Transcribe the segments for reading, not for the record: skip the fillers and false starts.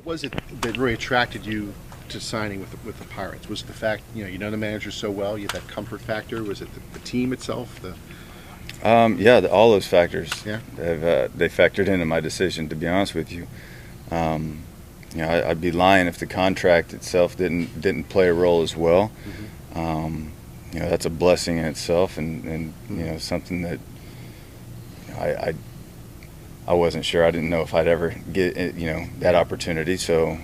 was it that really attracted you to signing with the Pirates? Was it the fact you know the manager so well, you had that comfort factor? Was it the team itself? Yeah, all those factors. Yeah. They factored into my decision. To be honest with you, I'd be lying if the contract itself didn't play a role as well. Mm-hmm. That's a blessing in itself, and something that I wasn't sure. I didn't know if I'd ever get that opportunity. So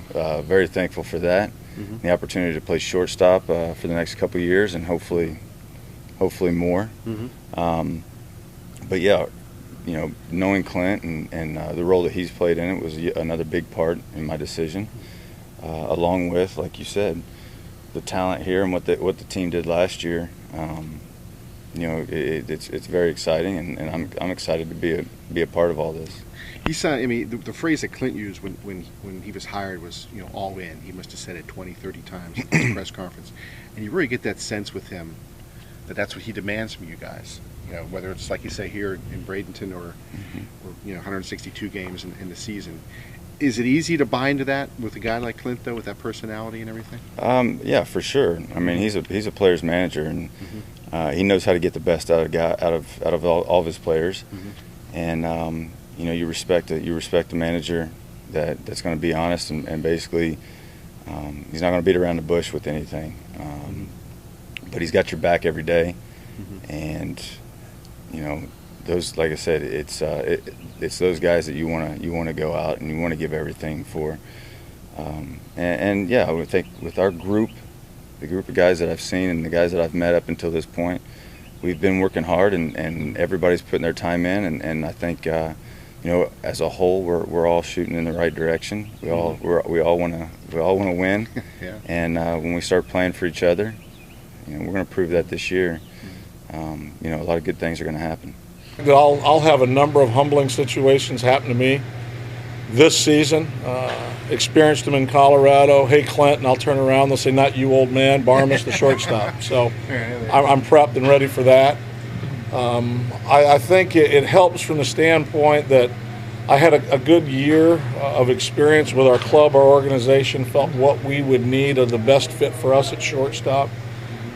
very thankful for that. Mm-hmm. The opportunity to play shortstop for the next couple of years, and hopefully more. Mm-hmm. But yeah, knowing Clint and the role that he's played in it was another big part in my decision. Along with, like you said, the talent here and what the team did last year. It's very exciting, and I'm excited to be a part of all this. He said, I mean, the phrase that Clint used when he was hired was, all in. He must have said it 20, 30 times at the press conference. And you really get that sense with him that that's what he demands from you guys. Whether it's like you say here in Bradenton or 162 games in the season. Is it easy to buy into that with a guy like Clint, though, with that personality and everything? Yeah, for sure. I mean, he's a player's manager, and he knows how to get the best out of all of his players. Mm-hmm. And you respect the manager that's going to be honest and basically he's not going to beat around the bush with anything. But he's got your back every day, and those, like I said, it's those guys that you want to go out and you want to give everything for. And yeah, I would think with our group, the group of guys that I've seen and the guys that I've met up until this point, we've been working hard and everybody's putting their time in, and I think as a whole we're all shooting in the right direction. We all want to win. Yeah. And when we start playing for each other, we're going to prove that this year. A lot of good things are going to happen. I'll have a number of humbling situations happen to me this season. Experienced them in Colorado. Hey, Clint, and I'll turn around. They'll say, "Not you, old man. Barmes, the shortstop." So I'm prepped and ready for that. I think it helps from the standpoint that I had a good year of experience with our club, our organization, felt what we would need of the best fit for us at shortstop.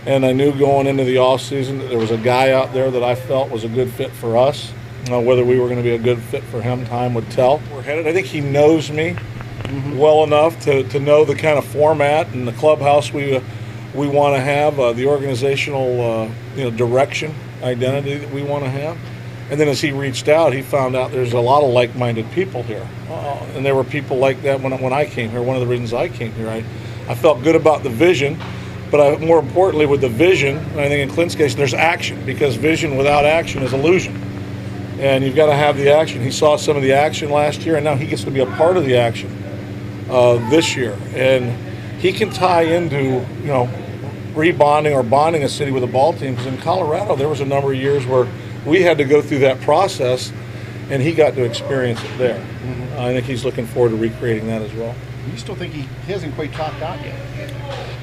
And I knew going into the offseason that there was a guy out there that I felt was a good fit for us. Whether we were going to be a good fit for him, time would tell. We're headed. I think he knows me well enough to know the kind of format and the clubhouse we want to have, the organizational direction, identity that we want to have. And then as he reached out, he found out there's a lot of like-minded people here, and there were people like that when I came here. One of the reasons I came here, I felt good about the vision. But more importantly, with the vision, and I think in Clint's case, there's action, because vision without action is illusion. And you've got to have the action. He saw some of the action last year, and now he gets to be a part of the action this year. And he can tie into, rebonding or bonding a city with a ball team, because in Colorado, there was a number of years where we had to go through that process, and he got to experience it there. I think he's looking forward to recreating that as well. You still think he hasn't quite topped out yet?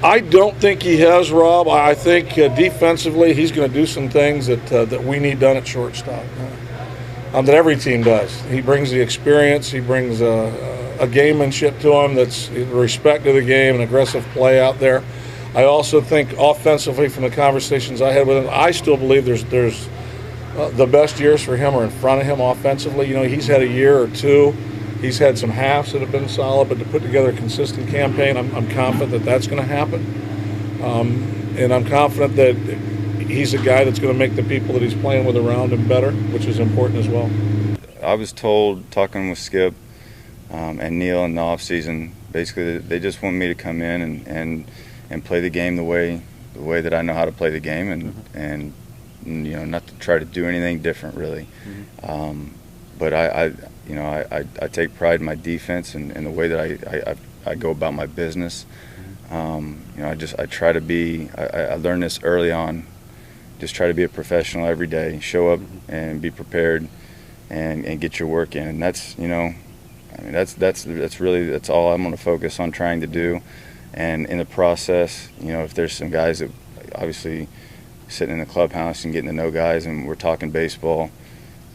I don't think he has, Rob. I think defensively he's going to do some things that we need done at shortstop, that every team does. He brings the experience. He brings a gamemanship to him that's respect to the game and aggressive play out there. I also think offensively, from the conversations I had with him, I still believe there's the best years for him are in front of him offensively. He's had a year or two. He's had some halves that have been solid, but to put together a consistent campaign, I'm confident that that's going to happen. And I'm confident that he's a guy that's going to make the people that he's playing with around him better, which is important as well. I was told, talking with Skip and Neil in the offseason, basically they just want me to come in and play the game the way that I know how to play the game, and not to try to do anything different, really. But I take pride in my defense and the way that I go about my business. I try to be. I learned this early on. Just try to be a professional every day. Show up and be prepared, and get your work in. And that's that's all I'm going to focus on trying to do. And in the process, if there's some guys that obviously sitting in the clubhouse and getting to know guys, and we're talking baseball,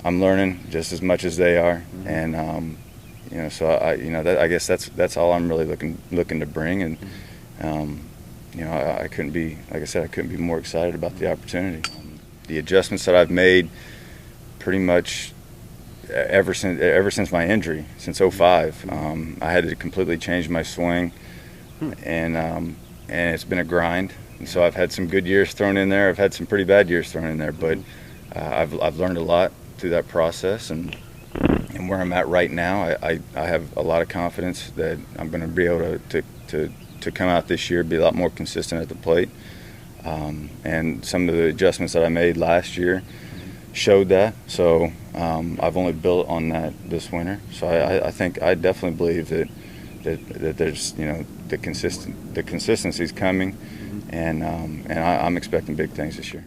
I'm learning just as much as they are, and So I guess that's all I'm really looking to bring, and I couldn't be, like I said, I couldn't be more excited about the opportunity. The adjustments that I've made, pretty much ever since my injury, since '05, I had to completely change my swing, and it's been a grind. And so I've had some good years thrown in there. I've had some pretty bad years thrown in there, but I've learned a lot through that process, and where I'm at right now, I have a lot of confidence that I'm going to be able to come out this year, be a lot more consistent at the plate. And some of the adjustments that I made last year showed that. So I've only built on that this winter. So I definitely believe that there's the consistency's coming, and I'm expecting big things this year.